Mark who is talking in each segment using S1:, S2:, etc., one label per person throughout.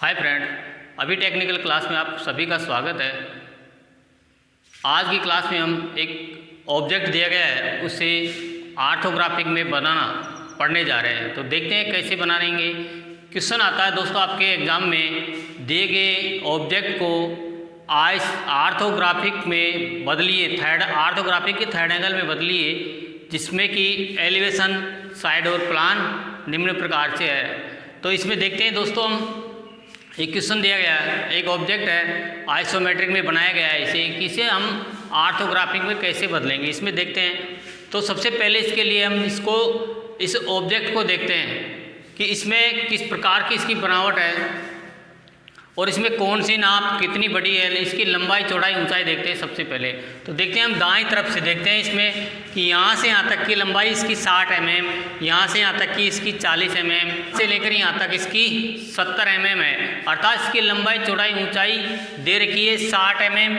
S1: Hi friend, अभी technical class में आप सभी का स्वागत है। आज की क्लास में हम एक ऑब्जेक्ट दिया गया है उसे ऑर्थोग्राफिक में बनाना पढ़ने जा रहे हैं। तो देखते हैं कैसे बनाएंगे। क्वेश्चन आता है दोस्तों आपके एग्ज़ाम में, दिए गए ऑब्जेक्ट को ऑर्थोग्राफिक में बदलिए, ऑर्थोग्राफिक के थर्ड एंगल में बदलिए, जिसमें कि एलिवेशन, साइड और प्लान निम्न प्रकार से है। तो इसमें देखते हैं दोस्तों, हम एक क्वेश्चन दिया गया है, एक ऑब्जेक्ट है आइसोमेट्रिक में बनाया गया है, इसे हम ऑर्थोग्राफिक में कैसे बदलेंगे इसमें देखते हैं। तो सबसे पहले इसके लिए हम इस ऑब्जेक्ट को देखते हैं कि इसमें किस प्रकार की इसकी बनावट है और इसमें कौन सी नाप कितनी बड़ी है, इसकी लंबाई चौड़ाई ऊंचाई देखते हैं सबसे पहले। तो देखते हैं हम दाईं तरफ से देखते हैं इसमें कि यहाँ से यहाँ तक की लंबाई इसकी 60 mm, यहाँ से यहाँ तक की इसकी 40 mm से लेकर यहाँ तक इसकी 70 mm है। अर्थात इसकी लंबाई चौड़ाई ऊंचाई दे रखी है 60 mm,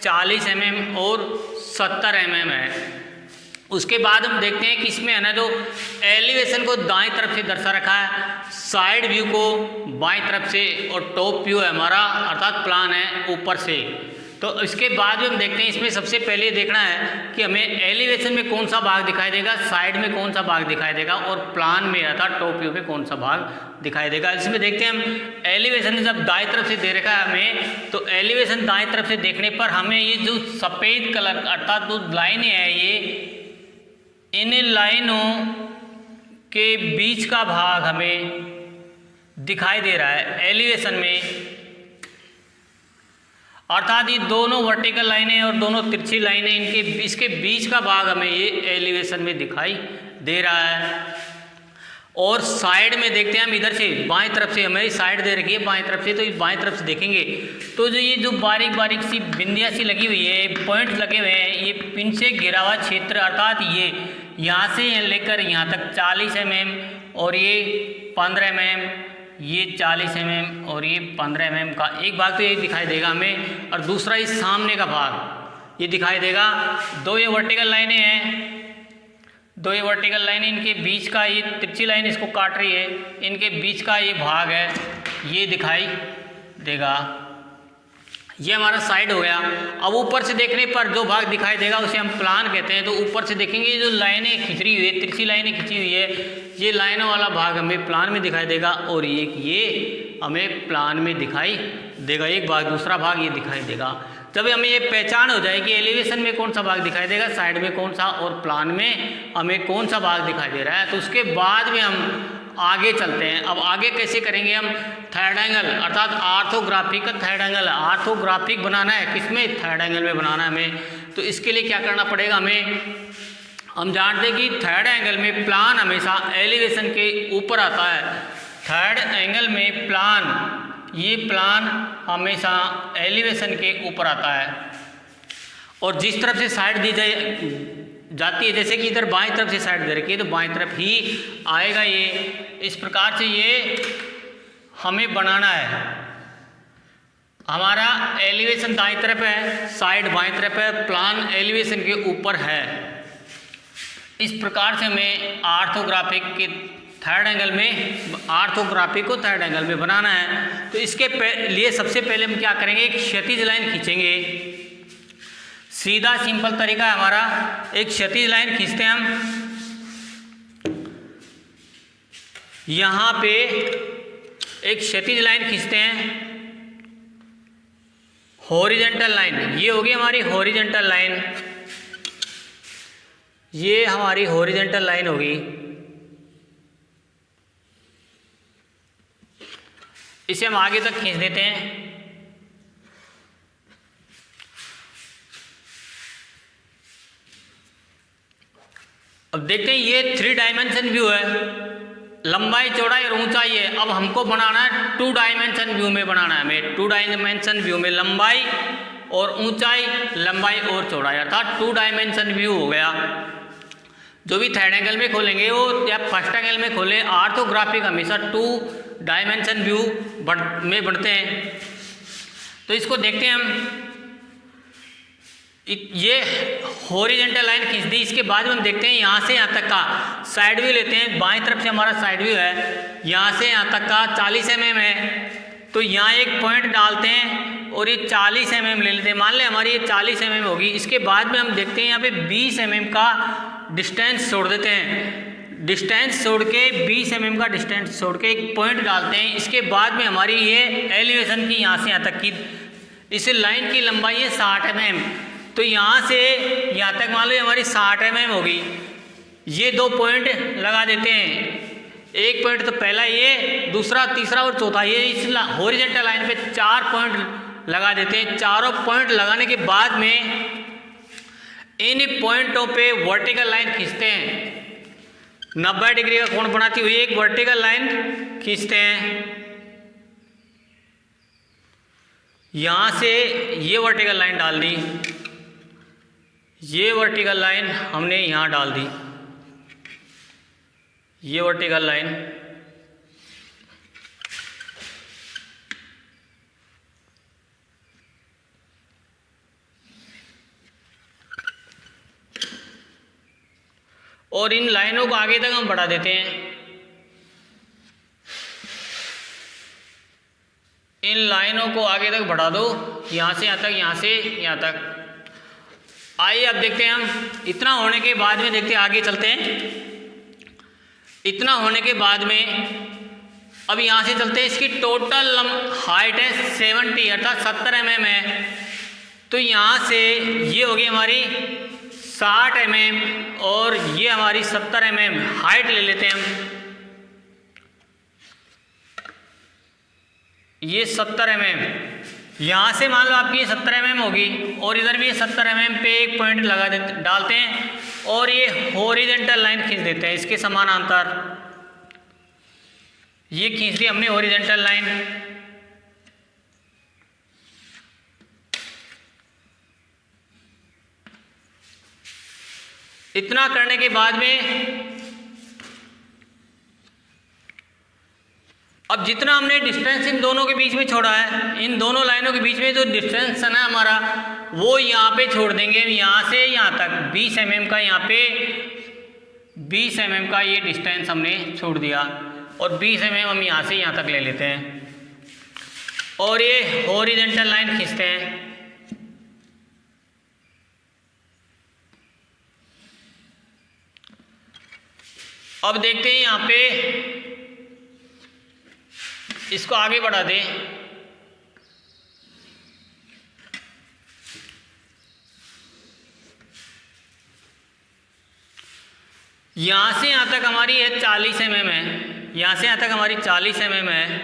S1: 40 mm और 70 mm है। उसके बाद हम देखते हैं कि इसमें है ना, जो एलिवेशन को दाईं तरफ से दर्शा रखा है, साइड व्यू को बाईं तरफ से, और टॉप व्यू है हमारा अर्थात प्लान है ऊपर से। तो इसके बाद हम देखते हैं, इसमें सबसे पहले देखना है कि हमें एलिवेशन में कौन सा भाग दिखाई देगा, साइड में कौन सा भाग दिखाई देगा और प्लान में अर्थात टॉप व्यू में कौन सा भाग दिखाई देगा। इसमें देखते हैं हम एलिवेशन जब दाईं तरफ से दे रखा है हमें, तो एलिवेशन दाईं तरफ से देखने पर हमें ये जो सफ़ेद कलर अर्थात जो लाइनें हैं, ये इन लाइनों के बीच का भाग हमें दिखाई दे रहा है एलिवेशन में। अर्थात ये दोनों वर्टिकल लाइनें और दोनों तिरछी लाइनें, इसके बीच का भाग हमें ये एलिवेशन में दिखाई दे रहा है। और साइड में देखते हैं हम, इधर से बाएं तरफ से हमारी साइड दे रखी है बाएं तरफ से, तो इस बाएं तरफ से देखेंगे तो जो बारीक बारीक सी बिंदियाँ सी लगी हुई है, पॉइंट लगे हुए हैं, ये पिन से घिरा हुआ क्षेत्र, अर्थात ये यहाँ से लेकर यहाँ तक 40 mm और ये 15 mm, ये 40 mm और ये 15 mm का एक भाग तो ये दिखाई देगा हमें, और दूसरा इस सामने का भाग ये दिखाई देगा। दो ये वर्टिकल लाइनें हैं, दो ये वर्टिकल लाइनें, इनके बीच का ये तिरछी लाइन इसको काट रही है, इनके बीच का ये भाग है, ये दिखाई देगा। ये हमारा साइड हो गया। अब ऊपर से देखने पर जो भाग दिखाई देगा उसे हम प्लान कहते हैं। तो ऊपर से देखेंगे जो लाइनें खिंची हुई है, तिरछी लाइनें खिंची हुई है, ये लाइनों वाला भाग हमें प्लान में दिखाई देगा और ये हमें प्लान में दिखाई देगा। एक भाग, दूसरा भाग ये दिखाई देगा। जब हमें ये पहचान हो जाएगी एलिवेशन में कौन सा भाग दिखाई देगा, साइड में कौन सा और प्लान में हमें कौन सा भाग दिखाई दे रहा है, तो उसके बाद में हम आगे चलते हैं। अब आगे कैसे करेंगे हम, थर्ड एंगल अर्थात ऑर्थोग्राफिक का थर्ड एंगल, ऑर्थोग्राफिक बनाना है किसमें, थर्ड एंगल में बनाना है हमें। तो इसके लिए क्या करना पड़ेगा हमें, हम जानते हैं कि थर्ड एंगल में प्लान हमेशा एलिवेशन के ऊपर आता है। थर्ड एंगल में प्लान, ये प्लान हमेशा एलिवेशन के ऊपर आता है। और जिस तरफ से साइड दी जाती है, जैसे कि इधर बाएं तरफ से साइड दे रखी है, तो बाएं तरफ ही आएगा ये। इस प्रकार से ये हमें बनाना है। हमारा एलिवेशन दाईं तरफ है, साइड बाएं तरफ है, प्लान एलिवेशन के ऊपर है। इस प्रकार से हमें ऑर्थोग्राफिक के थर्ड एंगल में, ऑर्थोग्राफिक को थर्ड एंगल में बनाना है। तो इसके लिए सबसे पहले हम क्या करेंगे, एक क्षैतिज लाइन खींचेंगे। सीधा सिंपल तरीका है हमारा, एक क्षैतिज लाइन खींचते हैं हम। यहाँ पे एक क्षैतिज लाइन खींचते हैं, हॉरिजॉन्टल लाइन, ये होगी हमारी हॉरिजॉन्टल लाइन, ये हमारी हॉरिजॉन्टल लाइन होगी। इसे हम आगे तक खींच देते हैं। अब देखते हैं ये 3 डायमेंशन व्यू है, लंबाई चौड़ाई और ऊंचाई है। अब हमको बनाना है 2 डायमेंशन व्यू में बनाना है हमें। 2 डायमेंशन व्यू में लंबाई और ऊंचाई, लंबाई और चौड़ाई, अर्थात 2 डायमेंशन व्यू हो गया। जो भी थर्ड एंगल में खोलेंगे वो या फर्स्ट एंगल में खोले, ऑर्थोग्राफिक हमेशा 2 डायमेंशन व्यू में बढ़ते हैं। तो इसको देखते हैं हम, ये हॉरिजॉन्टल लाइन खींच दी। इसके बाद में हम देखते हैं यहाँ से यहाँ तक का साइड व्यू लेते हैं। बाएं तरफ से हमारा साइड व्यू है, यहाँ से यहाँ तक का 40 mm है, तो यहाँ एक पॉइंट डालते हैं और ये 40 mm ले लेते हैं। मान लें हमारी ये 40 mm होगी। इसके बाद में हम देखते हैं यहाँ पे 20 mm का डिस्टेंस छोड़ देते हैं। डिस्टेंस छोड़ के 20 mm का डिस्टेंस छोड़ के एक पॉइंट डालते हैं। इसके बाद में हमारी ये एलिवेशन की यहाँ से यहाँ तक की इस लाइन की लंबाई है 60 mm। तो यहाँ से यहाँ तक मान लो हमारी 60 mm होगी। ये 2 पॉइंट लगा देते हैं। एक पॉइंट तो पहला ये, दूसरा, तीसरा और चौथा, ये इस हॉरिजॉन्टल लाइन पे 4 पॉइंट लगा देते हैं। चारों पॉइंट लगाने के बाद में इन पॉइंटों पे वर्टिकल लाइन खींचते हैं। 90 डिग्री का कोण बनाती हुई एक वर्टिकल लाइन खींचते हैं। यहाँ से ये वर्टिकल लाइन डाल दी, ये वर्टिकल लाइन हमने यहाँ डाल दी, ये वर्टिकल लाइन। और इन लाइनों को आगे तक हम बढ़ा देते हैं। इन लाइनों को आगे तक बढ़ा दो, यहाँ से यहाँ तक, यहाँ से यहाँ तक। आइए अब देखते हैं हम। इतना होने के बाद में देखते हैं, आगे चलते हैं। इतना होने के बाद में अब यहाँ से चलते हैं। इसकी टोटल हाइट है 70 अर्थात 70 mm है। तो यहाँ से ये होगी हमारी 60 mm और ये हमारी 70 mm हाइट ले लेते हैं हम। ये 70 mm, यहाँ से मान लो आपकी ये 70 mm होगी और इधर भी ये 70 mm पे एक पॉइंट लगा देते, डालते हैं और ये हॉरिजॉन्टल लाइन खींच देते हैं इसके समानांतर। ये खींच दी हमने हॉरिजॉन्टल लाइन। इतना करने के बाद में अब जितना हमने डिस्टेंस इन दोनों के बीच में छोड़ा है, इन दोनों लाइनों के बीच में जो डिस्टेंस है ना हमारा, वो यहाँ पे छोड़ देंगे। यहाँ से यहाँ तक 20 mm का, यहाँ पे 20 mm का ये डिस्टेंस हमने छोड़ दिया और 20 mm हम यहाँ से यहाँ तक ले लेते हैं और ये हॉरिजॉन्टल लाइन खींचते हैं। अब देखते हैं यहाँ पे, इसको आगे बढ़ा दें। यहाँ से यहाँ तक हमारी है 40 mm है। यहाँ से यहाँ तक हमारी 40 mm है।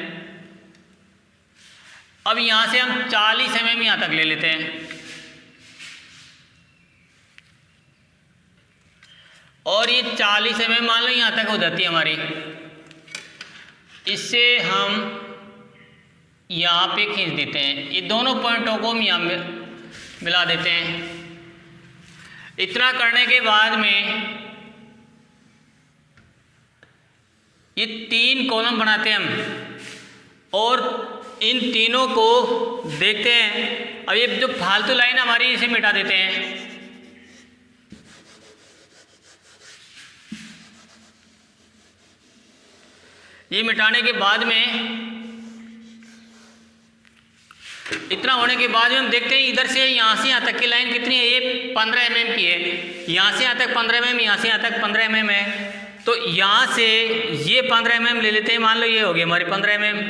S1: अब यहाँ से हम 40 mm यहाँ तक ले लेते हैं और ये 40 mm मान लो यहाँ तक हो जाती है हमारी। इससे हम यहाँ पे खींच देते हैं। ये दोनों पॉइंटों को हम यहाँ मिला देते हैं। इतना करने के बाद में ये 3 कॉलम बनाते हैं हम और इन तीनों को देखते हैं। अब ये जो फालतू लाइन हमारी, इसे मिटा देते हैं। ये मिटाने के बाद में, इतना होने के बाद में हम देखते हैं इधर से यहाँ से यहाँ तक की लाइन कितनी है। ये 15 mm की है। यहाँ से यहाँ तक 15 mm, यहाँ से यहाँ तक 15 mm है। तो यहाँ से ये 15 mm ले लेते हैं। मान लो ये हो गई हमारी 15 mm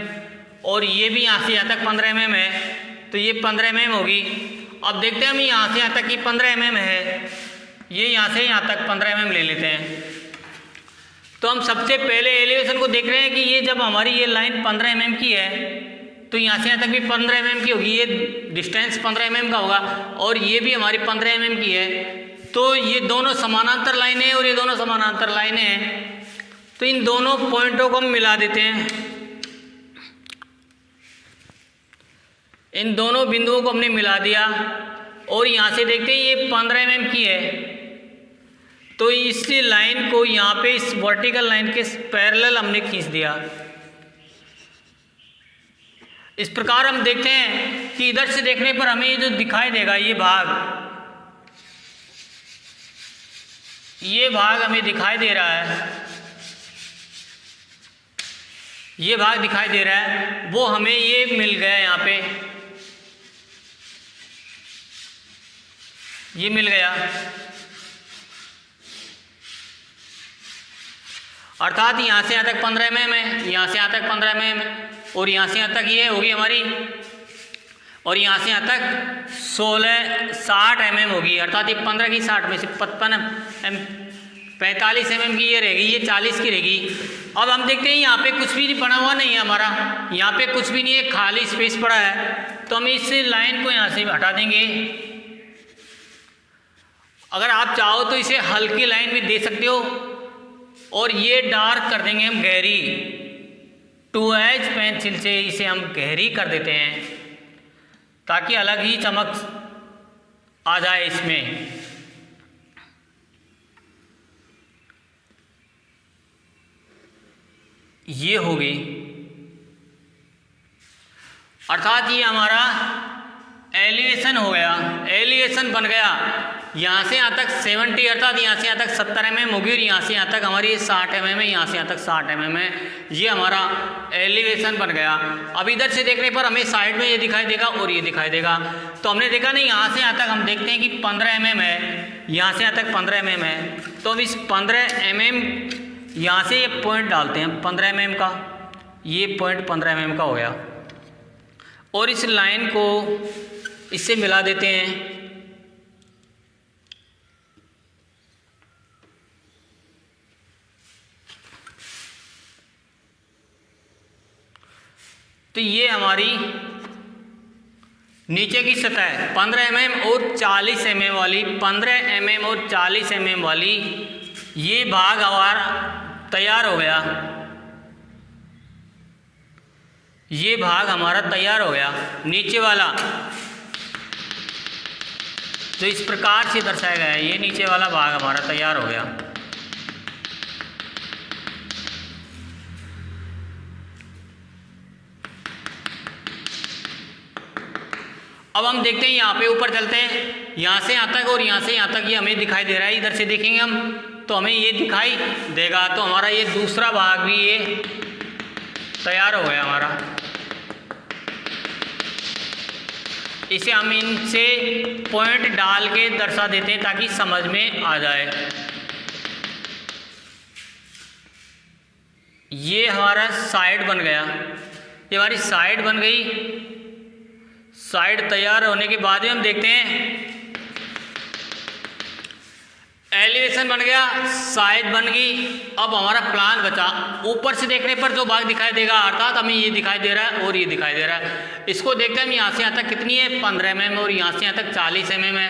S1: और ये भी यहाँ से यहाँ तक 15 mm है। तो ये 15 mm होगी। अब देखते हैं हम यहाँ से यहाँ तक की 15 mm है। ये यहाँ से यहाँ तक 15 mm ले लेते हैं। तो हम सबसे पहले एलिवेशन को देख रहे हैं कि ये जब हमारी ये लाइन 15 mm की है तो यहाँ से यहाँ तक भी 15 mm की होगी। ये डिस्टेंस 15 mm का होगा और ये भी हमारी 15 mm की है। तो ये दोनों समानांतर लाइनें हैं और ये दोनों समानांतर लाइनें हैं। तो इन दोनों पॉइंटों को हम मिला देते हैं। इन दोनों बिंदुओं को हमने मिला दिया और यहाँ से देखते हैं ये 15 mm की है। तो इस लाइन को यहाँ पे इस वर्टिकल लाइन के पैरेलल हमने खींच दिया। इस प्रकार हम देखते हैं कि इधर से देखने पर हमें ये जो दिखाई देगा, ये भाग हमें दिखाई दे रहा है। ये भाग दिखाई दे रहा है, वो हमें ये मिल गया यहाँ पे, ये मिल गया। अर्थात यहाँ से यहाँ तक 15 mm है, यहाँ से यहाँ तक 15 mm है, और यहाँ से यहाँ तक ये होगी हमारी, और यहाँ से यहाँ तक 60 mm होगी। अर्थात ये 15 की 60 में से 45 mm की ये रहेगी, ये 40 की रहेगी। अब हम देखते हैं यहाँ पे कुछ भी बना हुआ नहीं है हमारा, यहाँ पे कुछ भी नहीं है, खाली स्पेस पड़ा है। तो हम इस लाइन को यहाँ से हटा देंगे। अगर आप चाहो तो इसे हल्की लाइन भी दे सकते हो, और ये डार्क कर देंगे हम गहरी, 2H पेंसिल से इसे हम गहरी कर देते हैं ताकि अलग ही चमक आ जाए इसमें। ये हो गई, अर्थात ये हमारा एलिवेशन हो गया, एलिवेशन बन गया। यहाँ से यहाँ तक 70, अर्थात यहाँ से यहाँ तक 70 mm होगी, और यहाँ से यहाँ तक हमारी 60 mm है, यहाँ से यहाँ तक 60 mm है। ये हमारा एलिवेशन बन गया। अब इधर से देखने पर हमें साइड में ये दिखाई देगा और ये दिखाई देगा। तो हमने देखा नहीं, यहाँ से यहाँ तक हम देखते हैं कि 15 mm है, यहाँ से यहाँ तक 15 mm है। तो हम इस 15 mm यहाँ से ये पॉइंट डालते हैं 15 mm का, ये पॉइंट 15 mm का हो गया, और इस लाइन को इससे मिला देते हैं। तो ये हमारी नीचे की सतह है 15 mm और 40 mm वाली, 15 mm और 40 mm वाली, ये भाग हमारा तैयार हो गया, ये भाग हमारा तैयार हो गया नीचे वाला। तो इस प्रकार से दर्शाया गया है, ये नीचे वाला भाग हमारा तैयार हो गया। अब हम देखते हैं, यहाँ पे ऊपर चलते हैं, यहाँ से यहाँ तक और यहाँ से यहाँ तक ये हमें दिखाई दे रहा है। इधर से देखेंगे हम तो हमें ये दिखाई देगा। तो हमारा ये दूसरा भाग भी ये तैयार हो गया हमारा। इसे हम इनसे पॉइंट डाल के दर्शा देते हैं ताकि समझ में आ जाए। ये हमारा साइड बन गया, ये हमारी साइड बन गई। साइड तैयार होने के बाद ही हम देखते हैं एलिवेशन बन गया, साइड बन गई। अब हमारा प्लान बचा। ऊपर से देखने पर जो भाग दिखाई देगा, अर्थात हमें ये दिखाई दे रहा है और ये दिखाई दे रहा है। इसको देखते हैं हम, यहाँ से यहाँ तक कितनी है 15 mm और यहाँ से यहाँ तक 40 mm है।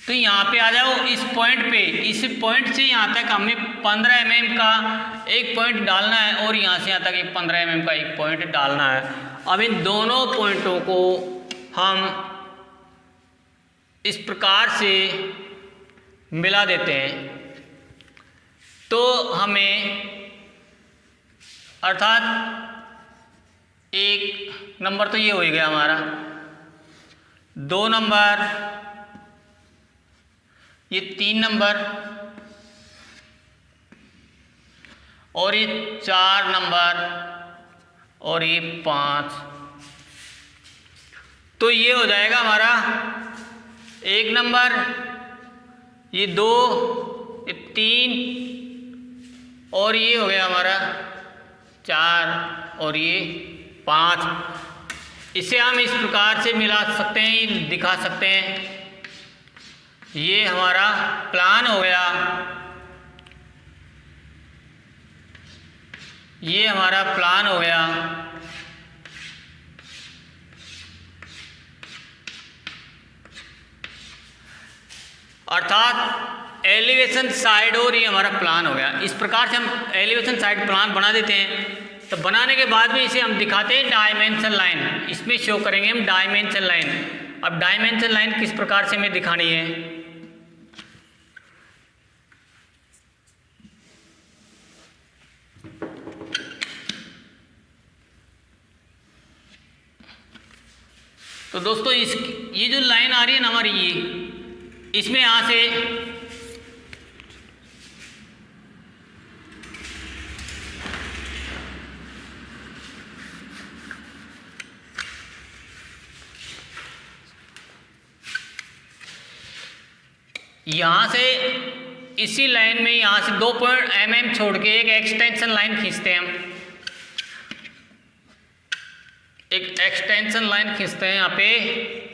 S1: तो यहाँ पे आ जाओ इस पॉइंट पे, इस पॉइंट से यहाँ तक हमें 15 mm का एक पॉइंट डालना है और यहाँ से यहाँ तक एक 15 mm का एक पॉइंट डालना है। अब इन दोनों पॉइंटों को हम इस प्रकार से मिला देते हैं। तो हमें अर्थात एक नंबर तो ये हो गया हमारा, 2 नंबर, ये 3 नंबर और ये 4 नंबर और ये 5। तो ये हो जाएगा हमारा 1 नंबर, ये 2, ये 3 और ये हो गया हमारा 4 और ये 5। इसे हम इस प्रकार से मिला सकते हैं, दिखा सकते हैं। ये हमारा प्लान हो गया, ये हमारा प्लान हो गया। अर्थात एलिवेशन साइड और ये हमारा प्लान हो गया। इस प्रकार से हम एलिवेशन साइड प्लान बना देते हैं। तो बनाने के बाद में इसे हम दिखाते हैं डायमेंशन लाइन, इसमें शो करेंगे हम डायमेंशन लाइन। अब डायमेंशन लाइन किस प्रकार से हमें दिखानी है, तो दोस्तों ये जो लाइन आ रही है ना हमारी, ये इसमें यहाँ से यहाँ से इसी लाइन में यहाँ से 2 mm छोड़ के एक एक्सटेंशन लाइन खींचते हैं हम। एक एक्सटेंशन लाइन खींचते हैं यहाँ पे।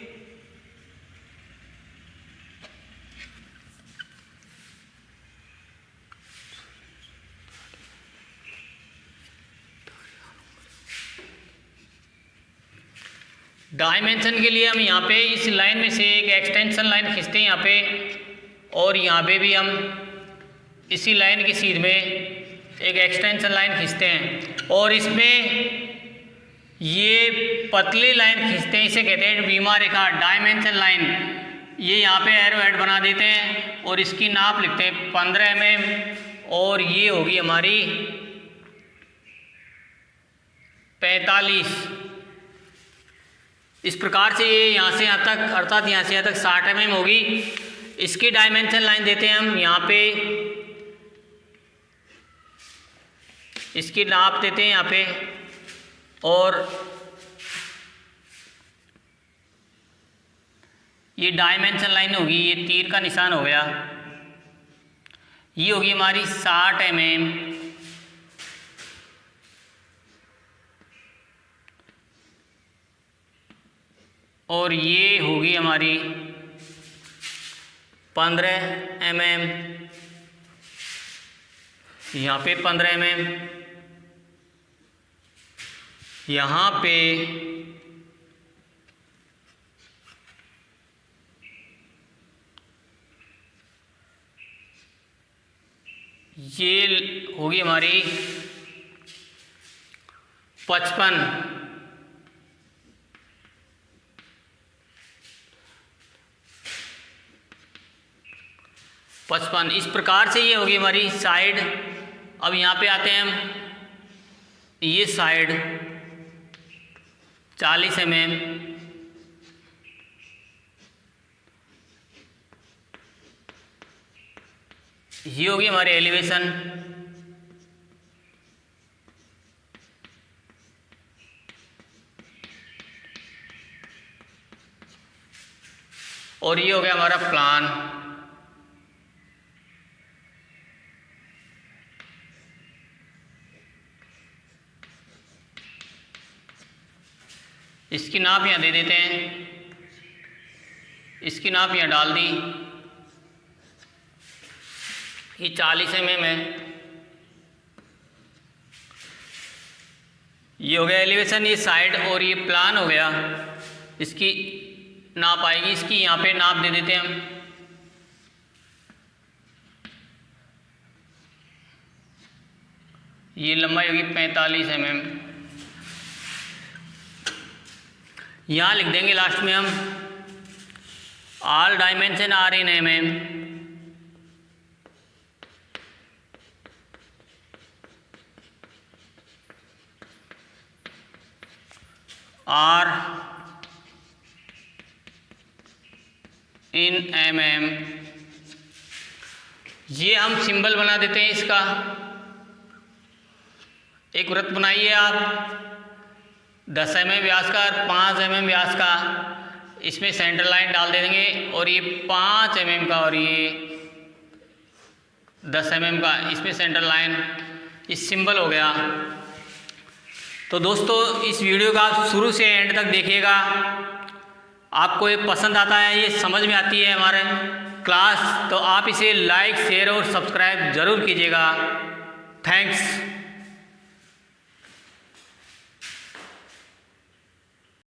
S1: डायमेंशन के लिए हम यहाँ पे इस लाइन में से एक एक्सटेंशन लाइन खींचते हैं यहाँ पे, और यहाँ पे भी हम इसी लाइन की सीध में एक एक्सटेंशन लाइन खींचते हैं, और इसमें ये पतली लाइन खींचते हैं, इसे कहते हैं बीमा रेखा, डायमेंशन लाइन। ये यहाँ पे एरो हेड बना देते हैं और इसकी नाप लिखते हैं 15 mm, और ये होगी हमारी 45। इस प्रकार से ये यहाँ से यहाँ तक, अर्थात यहाँ से यहाँ तक 60 mm होगी। इसकी डायमेंशन लाइन देते हैं हम यहाँ पे, इसकी नाप देते हैं यहाँ पे, और ये डायमेंशन लाइन होगी, ये तीर का निशान हो गया, ये होगी हमारी 60 mm। और ये होगी हमारी 15 mm, यहाँ पे 15 mm, यहाँ पे ये होगी हमारी 55। इस प्रकार से ये होगी हमारी साइड। अब यहाँ पे आते हैं हम, ये साइड 40 mm, ये होगी हमारी एलिवेशन। और ये हो गया हमारा प्लान। इसकी नाप यहाँ दे देते हैं, इसकी नाप यहाँ डाल दी, ये 40 mm है। ये हो गया एलिवेशन, ये साइड, और ये प्लान हो गया। इसकी नाप आएगी, इसकी यहाँ पे नाप दे देते हैं हम। ये लंबाई होगी 45 mm। यहाँ लिख देंगे लास्ट में हम all dimension are in mm। Are in mm। ये हम सिंबल बना देते हैं इसका। एक वृत्त बनाइए आप 10 mm व्यास का और 5 mm व्यास का, इसमें सेंटर लाइन डाल देंगे, और ये 5 mm का और ये 10 mm का, इसमें सेंटर लाइन, इस सिंबल हो गया। तो दोस्तों इस वीडियो का आप शुरू से एंड तक देखिएगा, आपको ये पसंद आता है, ये समझ में आती है हमारे क्लास, तो आप इसे लाइक, शेयर और सब्सक्राइब ज़रूर कीजिएगा। थैंक्स।